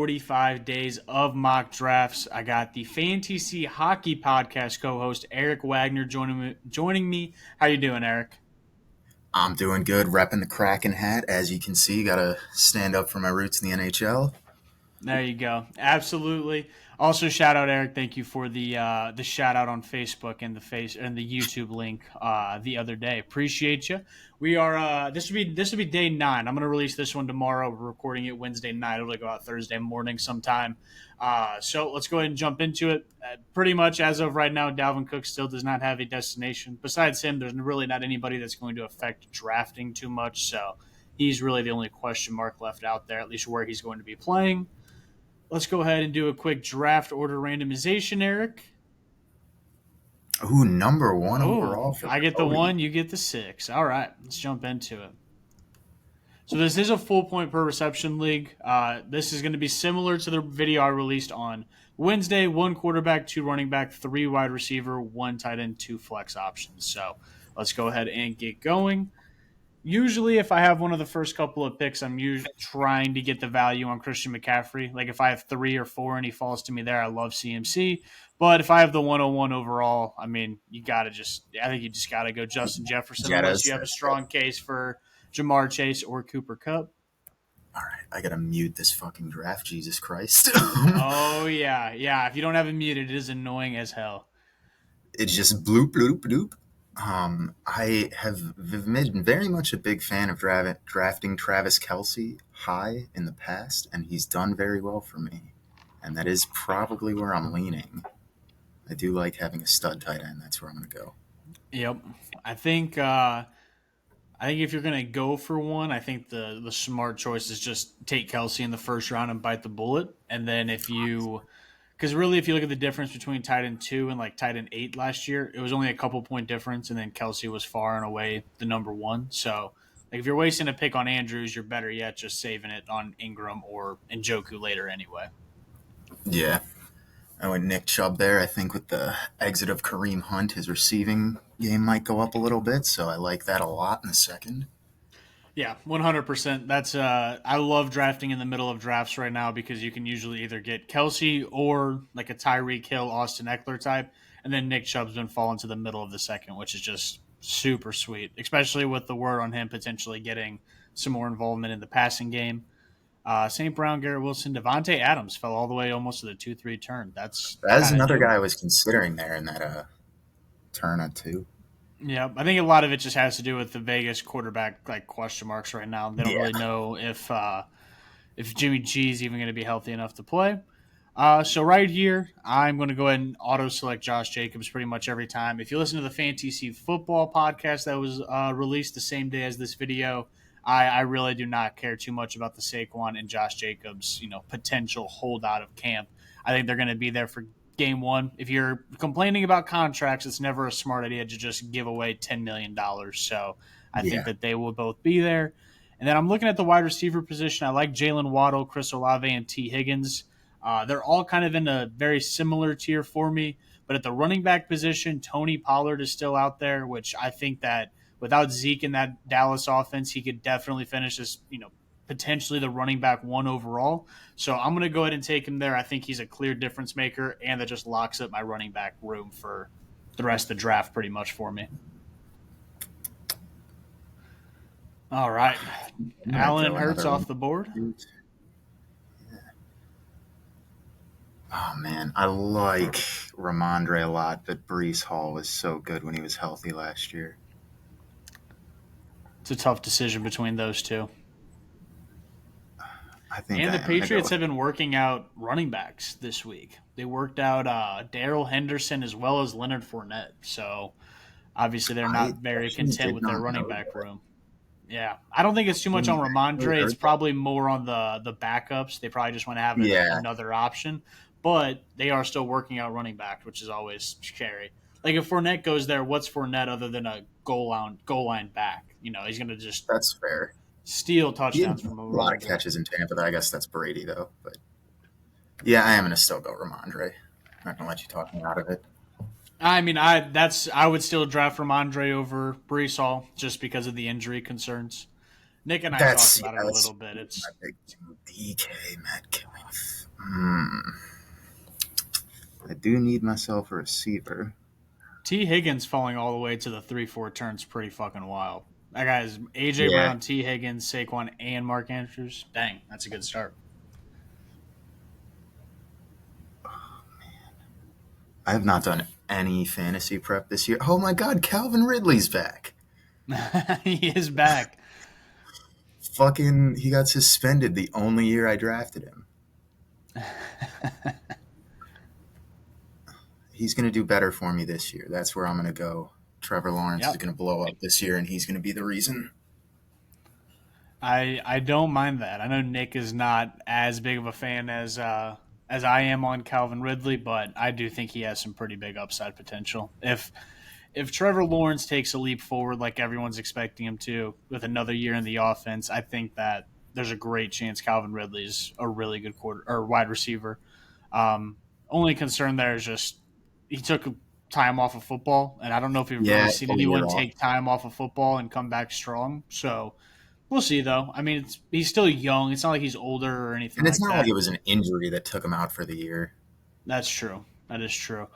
45 days of mock drafts. I got the FanTC Hockey Podcast co-host Eric Wagner joining me. How you doing, Eric? I'm doing good, repping the Kraken hat. As you can see, got to stand up for my roots in the NHL. There you go. Absolutely. Also, shout out Eric. Thank you for the shout out on Facebook and the YouTube link the other day. Appreciate you. We are this would be day 9. I'm gonna release this one tomorrow. We're recording it Wednesday night. It'll go out Thursday morning sometime. So let's go ahead and jump into it. Pretty much as of right now, Dalvin Cook still does not have a destination. Besides him, there's really not anybody that's going to affect drafting too much. So he's really the only question mark left out there, at least where he's going to be playing. Let's go ahead and do a quick draft order randomization, Eric. Ooh, number 1 overall. I get the 1, you get the 6. All right, let's jump into it. So this is a full point per reception league. This is going to be similar to the video I released on Wednesday. 1 quarterback, 2 running back, 3 wide receiver, 1 tight end, 2 flex options. So let's go ahead and get going. Usually, if I have one of the first couple of picks, I'm usually trying to get the value on Christian McCaffrey. Like if I have 3 or 4 and he falls to me there, I love CMC. But if I have the 101 overall, I mean, I think you just got to go Justin Jefferson unless you have a strong case for Jamar Chase or Cooper Kupp. All right, I got to mute this fucking draft, Jesus Christ. Oh, yeah. Yeah, if you don't have it muted, it is annoying as hell. It's just bloop, bloop, bloop. I have been very much a big fan of drafting Travis Kelce high in the past, and he's done very well for me. And that is probably where I'm leaning. I do like having a stud tight end. That's where I'm going to go. Yep. I think if you're going to go for one, I think the smart choice is just take Kelce in the first round and bite the bullet. And then because really, if you look at the difference between tight end 2 and like tight end 8 last year, it was only a couple point difference, and then Kelce was far and away the number 1. So, like if you're wasting a pick on Andrews, you're better yet just saving it on Ingram or Njoku later anyway. Yeah, I went Nick Chubb there. I think with the exit of Kareem Hunt, his receiving game might go up a little bit, so I like that a lot in the second. Yeah, 100%. That's I love drafting in the middle of drafts right now because you can usually either get Kelce or like a Tyreek Hill, Austin Eckler type, and then Nick Chubb's been falling to the middle of the second, which is just super sweet, especially with the word on him potentially getting some more involvement in the passing game. St. Brown, Garrett Wilson, Devontae Adams fell all the way almost to the 2-3 turn. That's another guy I was considering there in that turn at 2. Yeah, I think a lot of it just has to do with the Vegas quarterback like question marks right now. They don't really know if Jimmy G is even going to be healthy enough to play. So right here, I'm going to go ahead and auto-select Josh Jacobs pretty much every time. If you listen to the FanTC Football Podcast that was released the same day as this video, I really do not care too much about the Saquon and Josh Jacobs, potential holdout of camp. I think they're going to be there for game 1. If you're complaining about contracts, it's never a smart idea to just give away $10 million. So I think that they will both be there. And then I'm looking at the wide receiver position. I like Jalen Waddle, Chris Olave, and T. Higgins. They're all kind of in a very similar tier for me. But at the running back position, Tony Pollard is still out there, which I think that without Zeke in that Dallas offense, he could definitely finish as, potentially the running back 1 overall. So I'm going to go ahead and take him there. I think he's a clear difference maker, and that just locks up my running back room for the rest of the draft pretty much for me. All right. Allen and Hurts off the board. Oh, man. I like Ramondre a lot, but Breece Hall was so good when he was healthy last year. It's a tough decision between those two. And the Patriots have been working out running backs this week. They worked out Darrell Henderson as well as Leonard Fournette. So, obviously, they're not very content with their running back room. Yeah. I don't think it's too much on Ramondre. It's probably more on the backups. They probably just want to have another option. But they are still working out running back, which is always scary. Like, if Fournette goes there, what's Fournette other than a goal line back? He's going to just – That's fair. Steal touchdowns from a lot of catches in Tampa. I guess that's Brady, though. But yeah, I am going to still go Ramondre. I'm not going to let you talk me out of it. I mean, I would still draft Ramondre over Breece Hall just because of the injury concerns. Nick and I talked about it a little bit. It's DK Metcalf. I do need myself a receiver. T. Higgins falling all the way to the 3-4 turn's pretty fucking wild. That guy is A.J. Yeah. Brown, T. Higgins, Saquon, and Mark Andrews. Dang, that's a good start. I have not done any fantasy prep this year. Oh my God, Calvin Ridley's back. He is back. Fucking, he got suspended the only year I drafted him. He's going to do better for me this year. That's where I'm going to go. Trevor Lawrence is going to blow up this year, and he's going to be the reason. I don't mind that. I know Nick is not as big of a fan as I am on Calvin Ridley, but I do think he has some pretty big upside potential. If Trevor Lawrence takes a leap forward like everyone's expecting him to with another year in the offense, I think that there's a great chance Calvin Ridley's a really good wide receiver. Only concern there is just he took time off of football, and I don't know if you've really seen anyone take time off of football and come back strong. So we'll see, though. I mean, he's still young. It's not like he's older or anything. And it's like not that. like it was an injury that took him out for the year. That's true. That is true.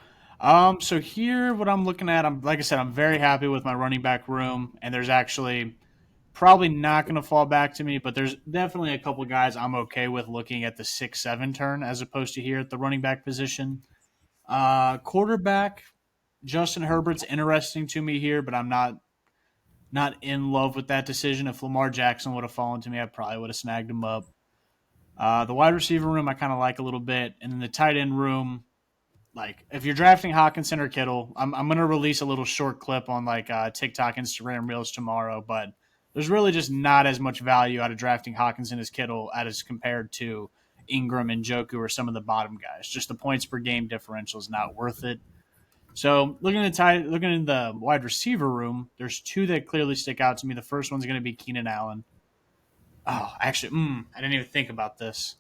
So here, what I'm looking at, like I said, I'm very happy with my running back room, and there's actually probably not going to fall back to me, but there's definitely a couple guys I'm okay with looking at the 6-7 turn as opposed to here at the running back position. Quarterback, Justin Herbert's interesting to me here, but I'm not in love with that decision. If Lamar Jackson would have fallen to me, I probably would have snagged him up. The wide receiver room I kind of like a little bit, and then the tight end room, like if you're drafting Hawkinson or Kittle, I'm going to release a little short clip on like TikTok, Instagram Reels tomorrow, but there's really just not as much value out of drafting Hawkinson as Kittle as compared to Ingram and Njoku or some of the bottom guys. Just the points per game differential is not worth it. So looking in the wide receiver room, there's two that clearly stick out to me. The first one's going to be Keenan Allen. Oh, actually, I didn't even think about this.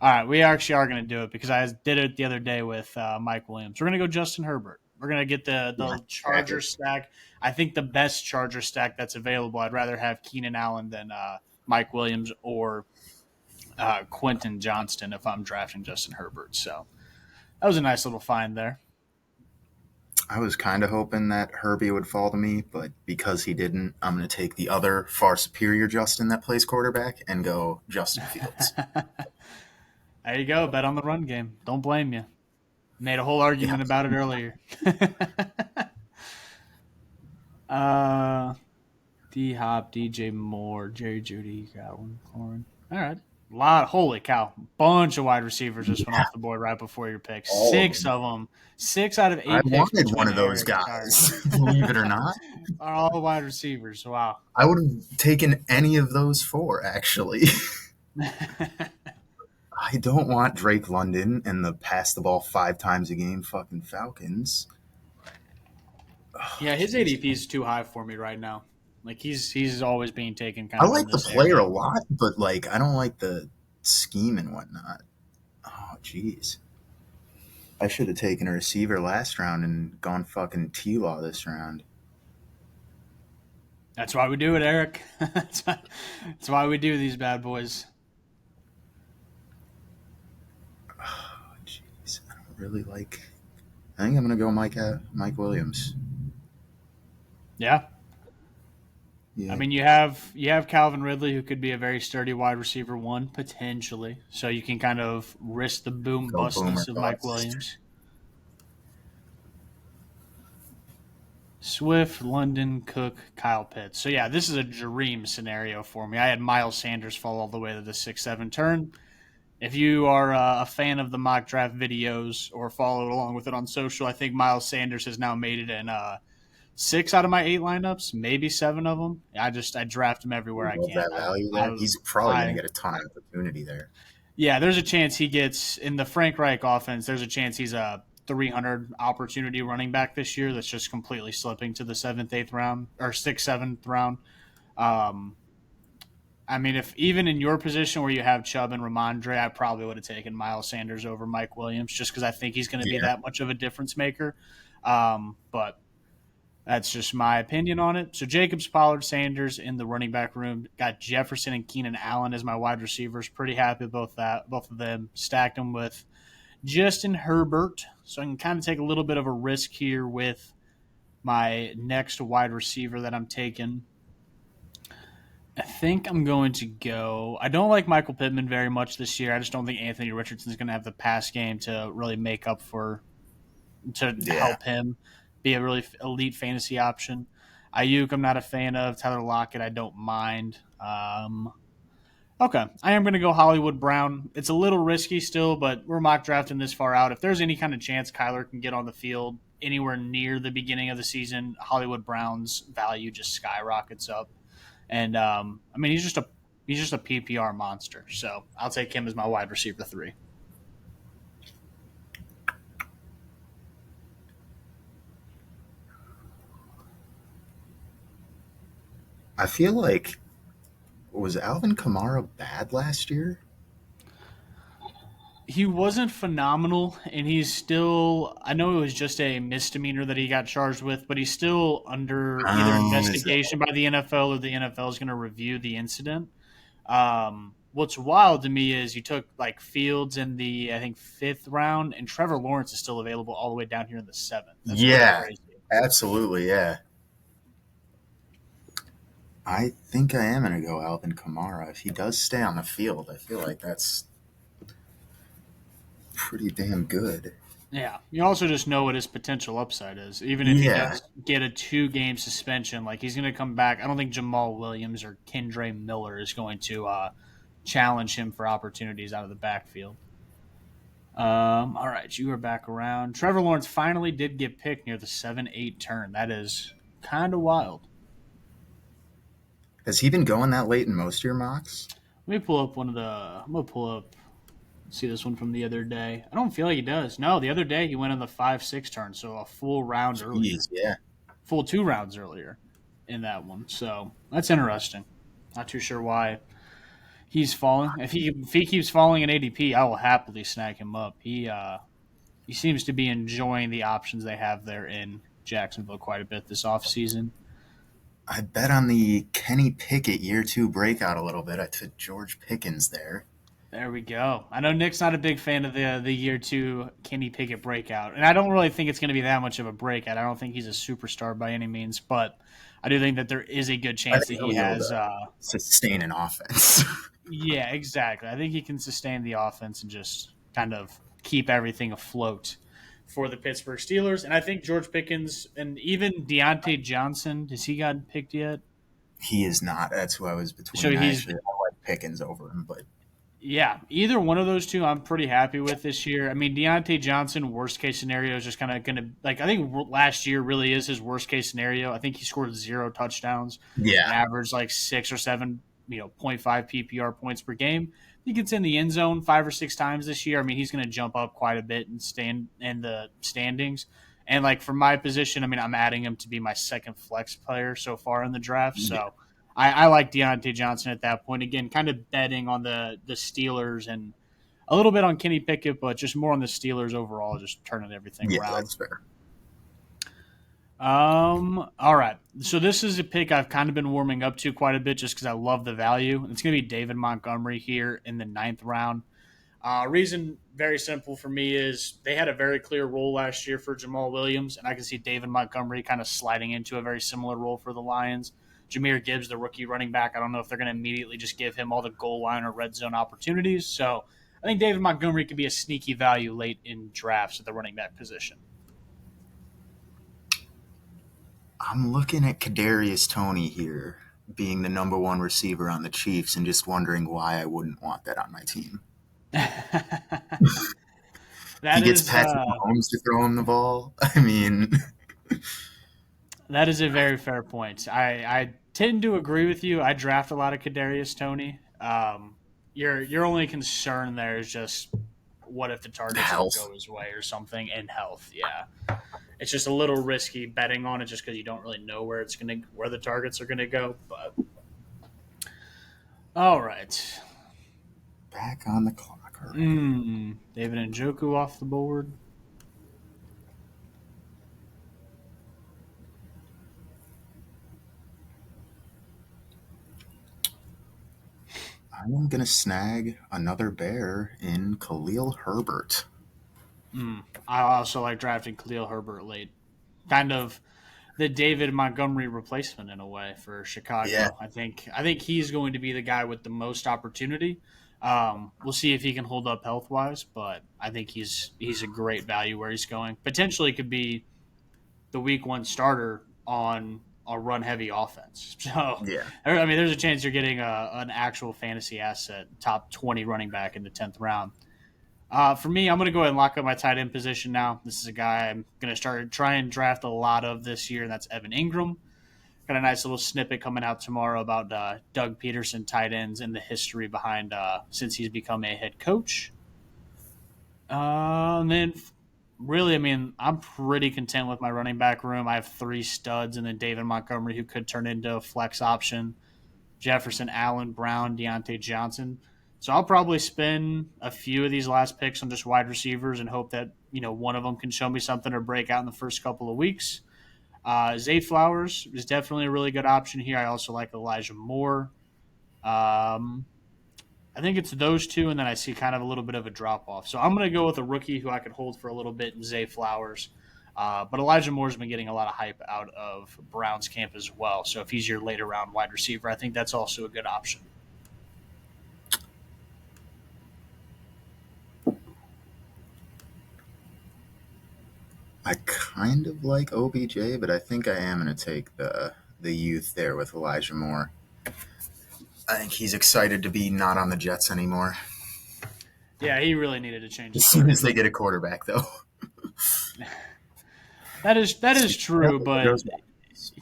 All right, we actually are going to do it because I did it the other day with Mike Williams. We're going to go Justin Herbert. We're going to get the Charger stack. I think the best Charger stack that's available. I'd rather have Keenan Allen than Mike Williams or Quentin Johnston if I'm drafting Justin Herbert. So that was a nice little find there. I was kind of hoping that Herbie would fall to me, but because he didn't, I'm going to take the other far superior Justin that plays quarterback and go Justin Fields. There you go. Bet on the run game. Don't blame you. Made a whole argument about it earlier. D-Hop, DJ Moore, Jerry Jeudy, Godwin, Corin. All right. Holy cow. Bunch of wide receivers just went off the board right before your pick. 6 of them. 6 out of 8 I picks. wanted one of those guys, believe it or not. Are all wide receivers. Wow. I would have taken any of those 4, actually. I don't want Drake London and the pass the ball 5 times a game fucking Falcons. Yeah, his ADP is too high for me right now. Like he's always being taken kind of. I like the player a lot, but like I don't like the scheme and whatnot. Oh, jeez. I should have taken a receiver last round and gone fucking T-Law this round. That's why we do it, Eric. That's why we do these bad boys. Oh, jeez. I don't really like... I think I'm going to go Mike Williams. Yeah. Yeah. I mean, you have Calvin Ridley, who could be a very sturdy wide receiver 1, potentially. So you can kind of risk the boom-bustness of Mike Williams. Swift, London, Cook, Kyle Pitts. So, yeah, this is a dream scenario for me. I had Miles Sanders fall all the way to the 6-7 turn. If you are a fan of the mock draft videos or followed along with it on social, I think Miles Sanders has now made it in 6 out of my 8 lineups, maybe 7 of them. I draft him everywhere I can. That value there. He's probably going to get a ton of opportunity there. Yeah, there's a chance he gets in the Frank Reich offense. There's a chance he's a 300 opportunity running back this year. That's just completely slipping to the 7th, 8th round or 6th, 7th round. I mean, if even in your position where you have Chubb and Ramondre, I probably would have taken Miles Sanders over Mike Williams just because I think he's going to be that much of a difference maker. But that's just my opinion on it. So Jacobs, Pollard, Sanders in the running back room. Got Jefferson and Keenan Allen as my wide receivers. Pretty happy with both of them. Stacked them with Justin Herbert. So I can kind of take a little bit of a risk here with my next wide receiver that I'm taking. I think I'm going to go. I don't like Michael Pittman very much this year. I just don't think Anthony Richardson's going to have the pass game to really make up for, to Yeah. help him be a really elite fantasy option. Ayuk, I'm not a fan of. Tyler Lockett, I don't mind. Okay, I am going to go Hollywood Brown. It's a little risky still, but we're mock drafting this far out. If there's any kind of chance Kyler can get on the field anywhere near the beginning of the season, Hollywood Brown's value just skyrockets up. And I mean, he's just a PPR monster. So I'll take him as my wide receiver 3. I feel like, was Alvin Kamara bad last year? He wasn't phenomenal, and he's still. I know it was just a misdemeanor that he got charged with, but he's still under either Oh, is that investigation by the NFL or the NFL is going to review the incident. What's wild to me is you took like Fields in the I think 5th round, and Trevor Lawrence is still available all the way down here in the 7th. That's pretty Yeah, crazy. absolutely, yeah. I think I am going to go Alvin Kamara. If he does stay on the field, I feel like that's pretty damn good. Yeah, you also just know what his potential upside is. Even if he Yeah, does get a 2-game suspension, like he's going to come back. I don't think Jamal Williams or Kendre Miller is going to challenge him for opportunities out of the backfield. All right, you are back around. Trevor Lawrence finally did get picked near the 7-8 turn. That is kind of wild. has he been going that late in most of your mocks? Let me pull up one of the. I'm gonna pull up. See this one from the other day. I don't feel like he does. No, the other day he went on the 5-6 turn, so a full round earlier, Jeez, yeah. full 2 rounds earlier in that one. So that's interesting. Not too sure why he's falling. If he keeps falling in ADP, I will happily snag him up. He seems to be enjoying the options they have there in Jacksonville quite a bit this offseason. I bet on the Kenny Pickett year 2 breakout a little bit. I took George Pickens there. There we go. I know Nick's not a big fan of the year 2 Kenny Pickett breakout, and I don't really think it's going to be that much of a breakout. I don't think he's a superstar by any means, but I do think that there is a good I chance that think he he'll be able has. to sustain an offense. Yeah, exactly. I think he can sustain the offense and just kind of keep everything afloat for the Pittsburgh Steelers. And I think George Pickens and even Deontay Johnson, has he gotten picked yet? He is not. That's who I was So between. he's I like Pickens over him, but Yeah, either one of those two, I'm pretty happy with this year. I mean, Deontay Johnson, worst case scenario is just kind of going to like. I think last year really is his worst case scenario. I think he scored 0 touchdowns and yeah, averaged like 6 or 7, 0.5 PPR points per game. He gets in the end zone 5 or 6 times this year. I mean, he's going to jump up quite a bit and stand in the standings. And like for my position, I mean, I'm adding him to be my second flex player so far in the draft. yeah, So I like Deontay Johnson at that point. Again, kind of betting on the Steelers and a little bit on Kenny Pickett, but just more on the Steelers overall, just turning everything yeah. around. That's fair. All right. So this is a pick I've kind of been warming up to quite a bit just because I love the value. It's going to be David Montgomery here in the 9th round. Reason very simple for me is they had a very clear role last year for Jamal Williams, and I can see David Montgomery kind of sliding into a very similar role for the Lions. Jameer Gibbs, the rookie running back, I don't know if they're going to immediately just give him all the goal line or red zone opportunities. So I think David Montgomery could be a sneaky value late in drafts at the running back position. I'm looking at Kadarius Toney here being the number 1 receiver on the Chiefs and just wondering why I wouldn't want that on my team. that He gets is Patrick Mahomes to throw him the ball. I mean, that is a very fair point. I tend to agree with you. I draft a lot of Kadarius Toney. Your only concern there is just what if the targets don't health. go his way or something in health. Yeah, it's just a little risky betting on it just because you don't really know where the targets are gonna go. But all right, Back on the clock. Right. David Njoku off the board. I'm going to snag another bear in Khalil Herbert. I also like drafting Khalil Herbert late. Kind of the David Montgomery replacement in a way for Yeah, Chicago. I think he's going to be the guy with the most opportunity. We'll see if he can hold up health wise, but I think he's a great value where he's going. Potentially could be the week one starter on a run heavy offense. So yeah. I mean, there's a chance you're getting an actual fantasy asset, top 20 running back in the 10th round. For me, I'm going to go ahead and lock up my tight end position now. This is a guy I'm going to try and draft a lot of this year, and that's Evan Ingram. Got a nice little snippet coming out tomorrow about Doug Peterson tight ends and the history behind since he's become a head coach. And then, really, I mean, I'm pretty content with my running back room. I have three studs, and then David Montgomery, who could turn into a flex option. Jefferson, Allen, Brown, Deontay Johnson. So I'll probably spend a few of these last picks on just wide receivers and hope that one of them can show me something or break out in the first couple of weeks. Zay Flowers is definitely a really good option here. I also like Elijah Moore. Um, I think it's those two, and then I see kind of a little bit of a drop off. So I'm going to go with a rookie who I could hold for a little bit in Zay Flowers. But Elijah Moore's been getting a lot of hype out of Browns camp as well. So if he's your later round wide receiver, I think that's also a good option. I kind of like OBJ, but I think I am going to take the youth there with Elijah Moore. I think he's excited to be not on the Jets anymore. Yeah, he really needed to change As his soon career. as they get a quarterback, though. That is true, but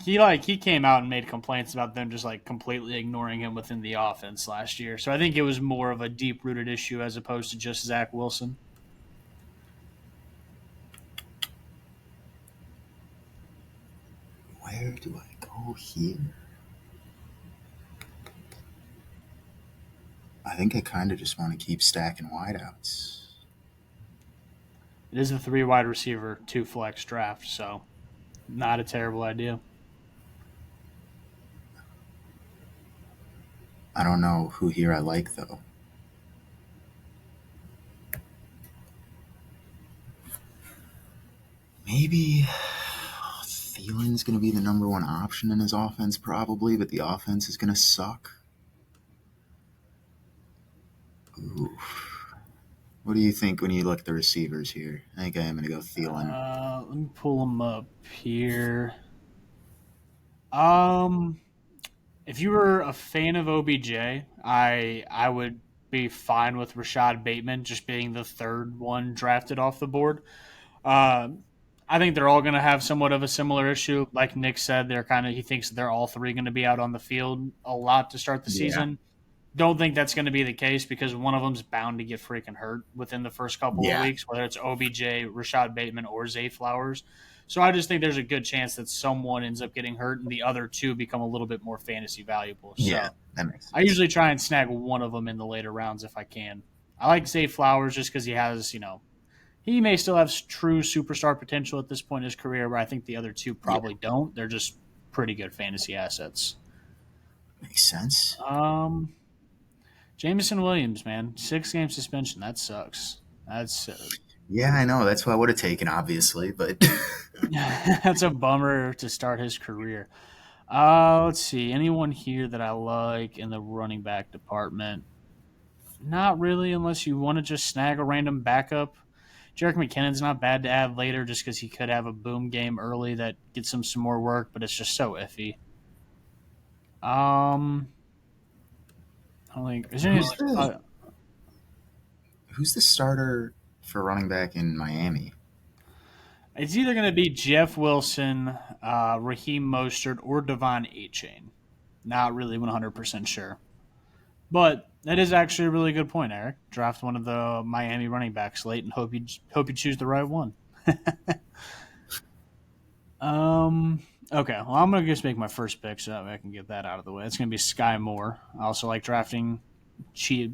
he came out and made complaints about them just like completely ignoring him within the offense last year. So I think it was more of a deep rooted issue as opposed to just Zach Wilson. Where do I go here? I think I kind of just want to keep stacking wideouts. It is a 3 wide receiver, 2 flex draft, so not a terrible idea. I don't know who here I like, though. Maybe Thielen's going to be the number one option in his offense, probably, but the offense is going to suck. Ooh. What do you think when you look at the receivers here? I think I am going to go Thielen. Let me pull them up here. Um, if you were a fan of OBJ, I would be fine with Rashad Bateman just being the third one drafted off the board. Uh, I think they're all going to have somewhat of a similar issue. Like Nick said, he thinks they're all three going to be out on the field a lot to start the Yeah. season. Don't think that's going to be the case because one of them's bound to get freaking hurt within the first couple of Yeah. weeks, whether it's OBJ, Rashad Bateman, or Zay Flowers. So I just think there's a good chance that someone ends up getting hurt and the other two become a little bit more fantasy valuable. So Yeah, that makes sense. I usually try and snag one of them in the later rounds if I can. I like Zay Flowers just because he has, he may still have true superstar potential at this point in his career, but I think the other two probably don't. They're just pretty good fantasy assets. Makes sense. Jameson Williams, man, 6-game suspension. That sucks. That's Yeah, I know. That's what I would have taken, obviously, but that's a bummer to start his career. Let's see. Anyone here that I like in the running back department? Not really, unless you want to just snag a random backup. Jerick McKinnon's not bad to add later just because he could have a boom game early that gets him some more work, but it's just so iffy. I don't think is there any, who's the starter for running back in Miami? it's either going to be Jeff Wilson, Raheem Mostert, or Devon Achane. Not really 100% sure. But that is actually a really good point, Eric. Draft one of the Miami running backs late and hope you choose the right one. Okay, well, I'm going to just make my first pick so that way I can get that out of the way. It's going to be Sky Moore. I also like drafting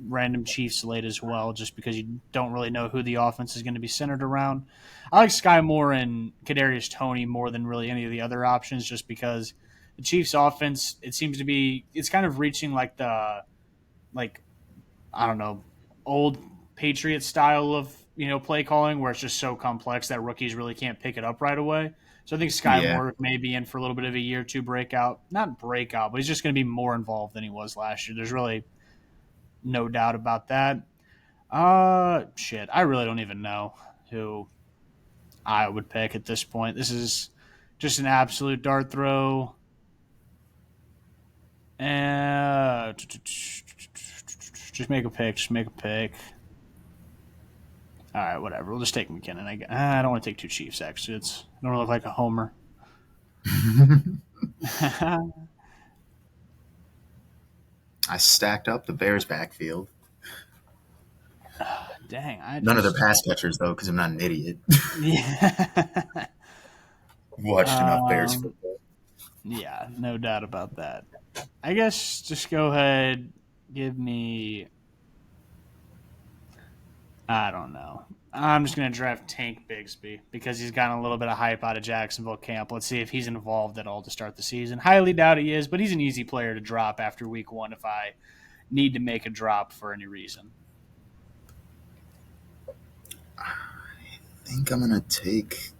random Chiefs late as well, just because you don't really know who the offense is going to be centered around. I like Sky Moore and Kadarius Toney more than really any of the other options, just because the Chiefs' offense, it seems to be, it's kind of reaching like I don't know, old Patriot style of play calling where it's just so complex that rookies really can't pick it up right away. So I think Sky Yeah. Moore may be in for a little bit of a year or two breakout. Not breakout, but he's just going to be more involved than he was last year. There's really no doubt about that. Shit. I really don't even know who I would pick at this point. This is just an absolute dart throw. Just make a pick. Just make a pick. All right, whatever. We'll just take McKinnon. I don't want to take two Chiefs, actually. I don't look like a homer. I stacked up the Bears' backfield. Dang. None of the pass catchers, though, because I'm not an idiot. Yeah. Watched enough Bears football. Yeah, no doubt about that. I guess just go ahead, give me. I don't know. I'm just going to draft Tank Bigsby because he's gotten a little bit of hype out of Jacksonville camp. Let's see if he's involved at all to start the season. Highly doubt he is, but he's an easy player to drop after week one if I need to make a drop for any reason. I think I'm going to take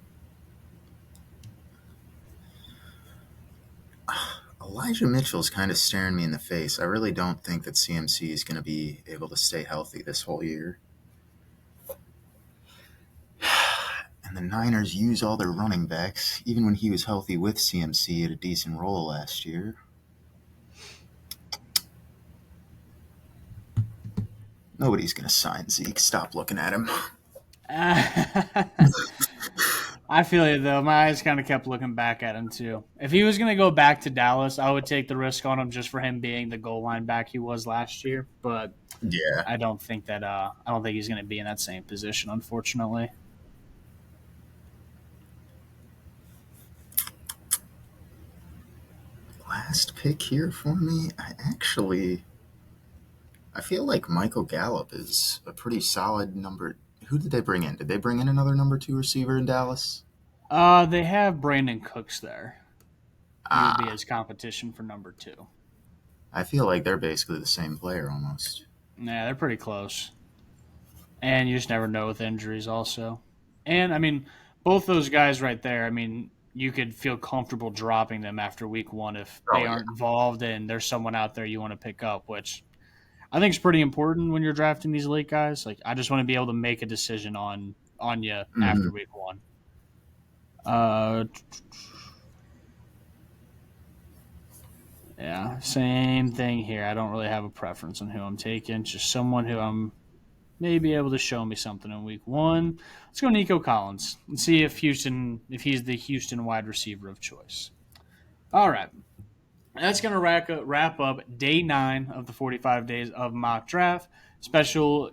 Elijah Mitchell's kind of staring me in the face. I really don't think that CMC is going to be able to stay healthy this whole year. And the Niners use all their running backs, even when he was healthy with CMC at a decent role last year. Nobody's going to sign Zeke. Stop looking at him. I feel you, though. My eyes kind of kept looking back at him, too. If he was going to go back to Dallas, I would take the risk on him just for him being the goal line back he was last year. But yeah, I don't think he's going to be in that same position, unfortunately. Last pick here for me, I feel like Michael Gallup is a pretty solid number. Who did they bring in? Did they bring in another number 2 receiver in Dallas? They have Brandon Cooks there. He would be his competition for number 2. I feel like they're basically the same player almost. Yeah, they're pretty close. And you just never know with injuries also. And, I mean, both those guys right there, I mean, you could feel comfortable dropping them after week one if they aren't involved and there's someone out there you want to pick up, which I think is pretty important when you're drafting these late guys. Like, I just want to be able to make a decision on you after week one. Yeah, same thing here. I don't really have a preference on who I'm taking. Just someone who I'm maybe able to show me something in week one. Let's go Nico Collins and see if he's the Houston wide receiver of choice. All right. That's going to wrap up day 9 of the 45 days of mock draft. Special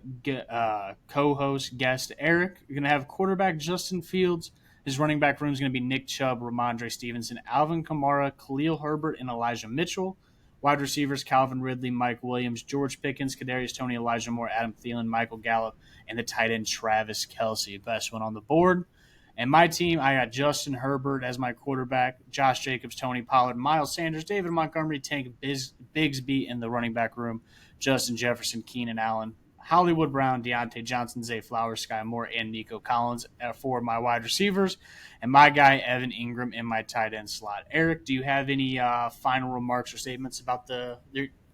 co-host guest Eric. You're going to have quarterback Justin Fields. His running back room is going to be Nick Chubb, Ramondre Stevenson, Alvin Kamara, Khalil Herbert, and Elijah Mitchell. Wide receivers Calvin Ridley, Mike Williams, George Pickens, Kadarius Toney, Elijah Moore, Adam Thielen, Michael Gallup, and the tight end Travis Kelce. Best one on the board. And my team, I got Justin Herbert as my quarterback, Josh Jacobs, Tony Pollard, Miles Sanders, David Montgomery, Tank Bigsby in the running back room, Justin Jefferson, Keenan Allen, Hollywood Brown, Deontay Johnson, Zay Flowers, Sky Moore, and Nico Collins for my wide receivers, and my guy Evan Ingram in my tight end slot. Eric, do you have any final remarks or statements about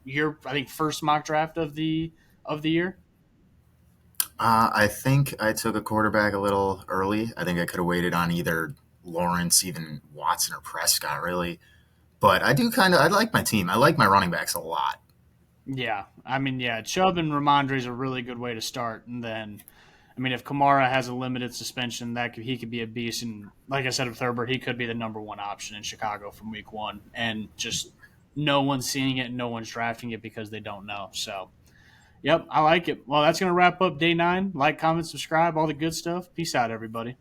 your I think first mock draft of the year? I think I took a quarterback a little early. I think I could have waited on either Lawrence, even Watson, or Prescott, really. But I like my team. I like my running backs a lot. Yeah. I mean, yeah, Chubb and Ramondre is a really good way to start. And then, I mean, if Kamara has a limited suspension, he could be a beast. And like I said with Herbert, he could be the number 1 option in Chicago from week 1. And just no one's seeing it and no one's drafting it because they don't know. So, yep, I like it. Well, that's going to wrap up day 9. Like, comment, subscribe, all the good stuff. Peace out, everybody.